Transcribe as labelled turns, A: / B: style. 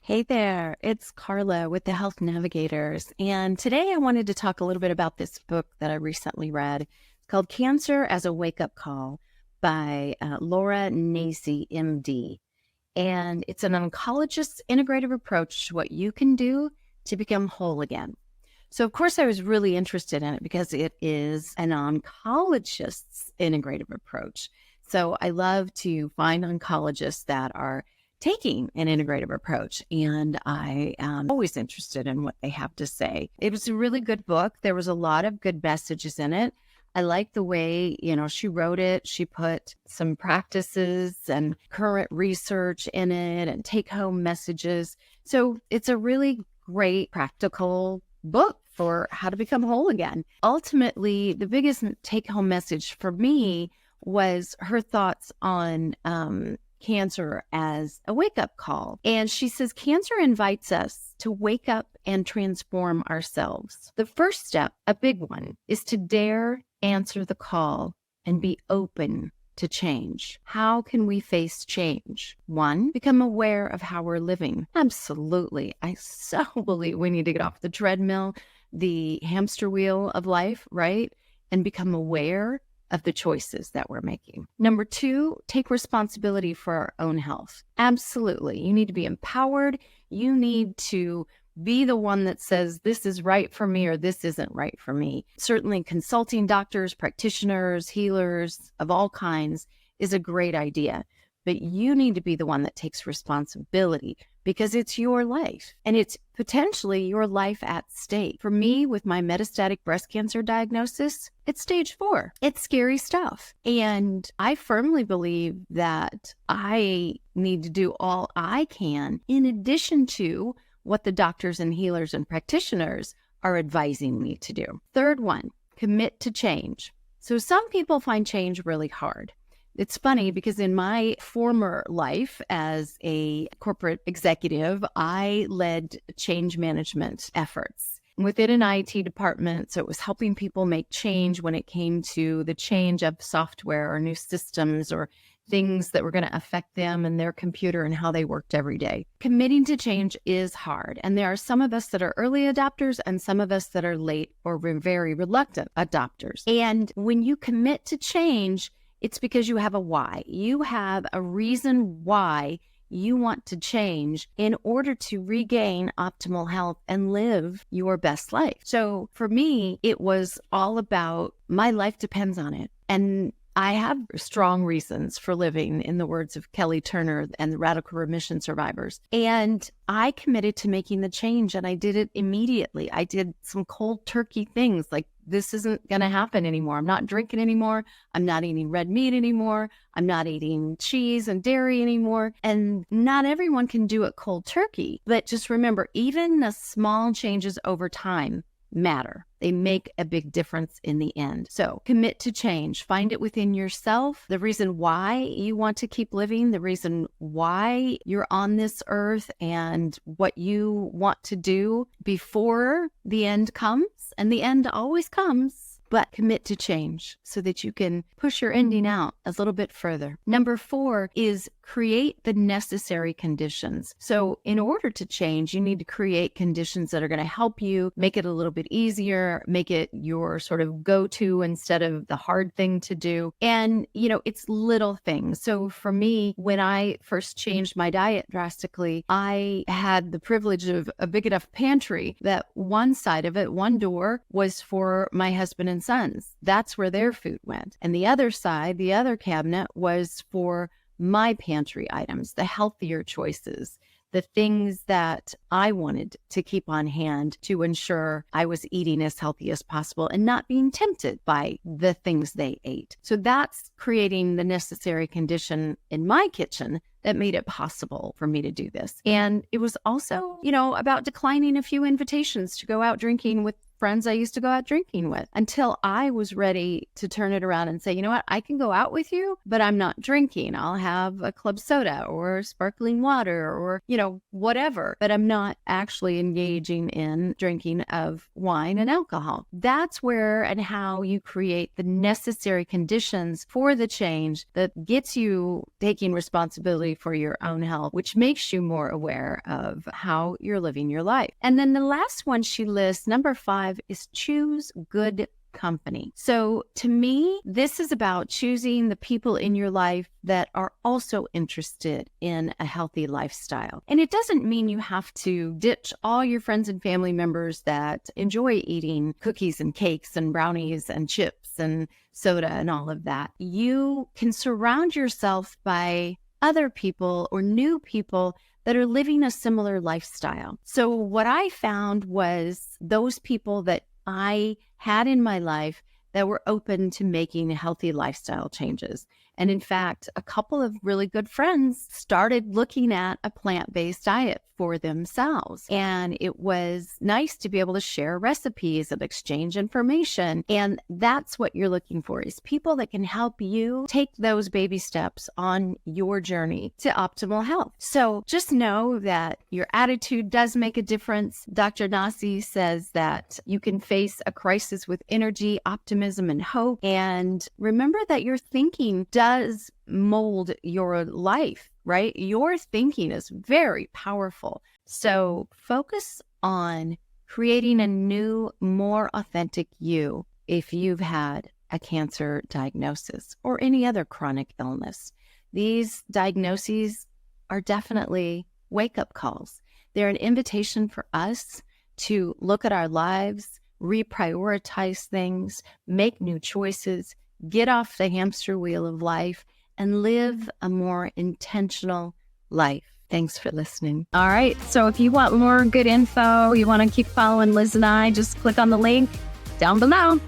A: Hey there, it's Karla with the Health Navigators. And today I wanted to talk a little bit about this book that I recently read. It's called Cancer as a Wake-Up Call by Laura Nasi, MD. And it's an oncologist's integrative approach to what you can do to become whole again. So, of course, I was really interested in it because it is an oncologist's integrative approach. So I love to find oncologists that are taking an integrative approach, and I am always interested in what they have to say. It was a really good book. There was a lot of good messages in it. I like the way, she wrote it. She put some practices and current research in it and take-home messages. So it's a really great practical book for how to become whole again. Ultimately, the biggest take-home message for me was her thoughts on cancer as a wake-up call. And she says, cancer invites us to wake up and transform ourselves. The first step, a big one, is to dare answer the call and be open to change. How can we face change? One, become aware of how we're living. Absolutely. I so believe we need to get off the treadmill, the hamster wheel of life, right? And become aware of the choices that we're making. Number two, take responsibility for our own health. Absolutely. You need to be empowered. You need to be the one that says, this is right for me or this isn't right for me. Certainly consulting doctors, practitioners, healers of all kinds is a great idea. But you need to be the one that takes responsibility because it's your life and it's potentially your life at stake. For me, with my metastatic breast cancer diagnosis, it's stage 4. It's scary stuff. And I firmly believe that I need to do all I can in addition to what the doctors and healers and practitioners are advising me to do. Third one, commit to change. So some people find change really hard. It's funny because in my former life as a corporate executive, I led change management efforts within an IT department. So it was helping people make change when it came to the change of software or new systems or things that were going to affect them and their computer and how they worked every day. Committing to change is hard. And there are some of us that are early adopters and some of us that are late or very reluctant adopters. And when you commit to change, it's because you have a why. You have a reason why you want to change in order to regain optimal health and live your best life. So for me, it was all about my life depends on it. And I have strong reasons for living, in the words of Kelly Turner and the radical remission survivors. And I committed to making the change and I did it immediately. I did some cold turkey things like, this isn't going to happen anymore. I'm not drinking anymore. I'm not eating red meat anymore. I'm not eating cheese and dairy anymore. And not everyone can do it cold turkey. But just remember, even the small changes over time matter. They make a big difference in the end. So commit to change. Find it within yourself. The reason why you want to keep living, the reason why you're on this earth and what you want to do before the end comes. And the end always comes. But commit to change so that you can push your ending out a little bit further. Number 4 is create the necessary conditions. So in order to change, you need to create conditions that are going to help you make it a little bit easier, make it your sort of go-to instead of the hard thing to do. And, it's little things. So for me, when I first changed my diet drastically, I had the privilege of a big enough pantry that one side of it, one door, was for my husband and sons. That's where their food went. And the other side, the other cabinet, was for my pantry items, the healthier choices, the things that I wanted to keep on hand to ensure I was eating as healthy as possible and not being tempted by the things they ate. So that's creating the necessary condition in my kitchen that made it possible for me to do this. And it was also, about declining a few invitations to go out drinking with friends I used to go out drinking with, until I was ready to turn it around and say, you know what, I can go out with you, but I'm not drinking. I'll have a club soda or sparkling water or, whatever, but I'm not actually engaging in drinking of wine and alcohol. That's where and how you create the necessary conditions for the change that gets you taking responsibility for your own health, which makes you more aware of how you're living your life. And then the last one she lists, number 5, is choose good company. So to me, this is about choosing the people in your life that are also interested in a healthy lifestyle. And it doesn't mean you have to ditch all your friends and family members that enjoy eating cookies and cakes and brownies and chips and soda and all of that. You can surround yourself by other people or new people that are living a similar lifestyle. So what I found was those people that I had in my life that were open to making healthy lifestyle changes. And in fact, a couple of really good friends started looking at a plant-based diet for themselves. And it was nice to be able to share recipes and exchange information. And that's what you're looking for, is people that can help you take those baby steps on your journey to optimal health. So just know that your attitude does make a difference. Dr. Nasi says that you can face a crisis with energy, optimism, and hope. And remember that your thinking does mold your life, right? Your thinking is very powerful. So focus on creating a new, more authentic you if you've had a cancer diagnosis or any other chronic illness. These diagnoses are definitely wake-up calls. They're an invitation for us to look at our lives, reprioritize things, make new choices, get off the hamster wheel of life, and live a more intentional life. Thanks for listening. All right. So if you want more good info, you want to keep following Liz and I, just click on the link down below.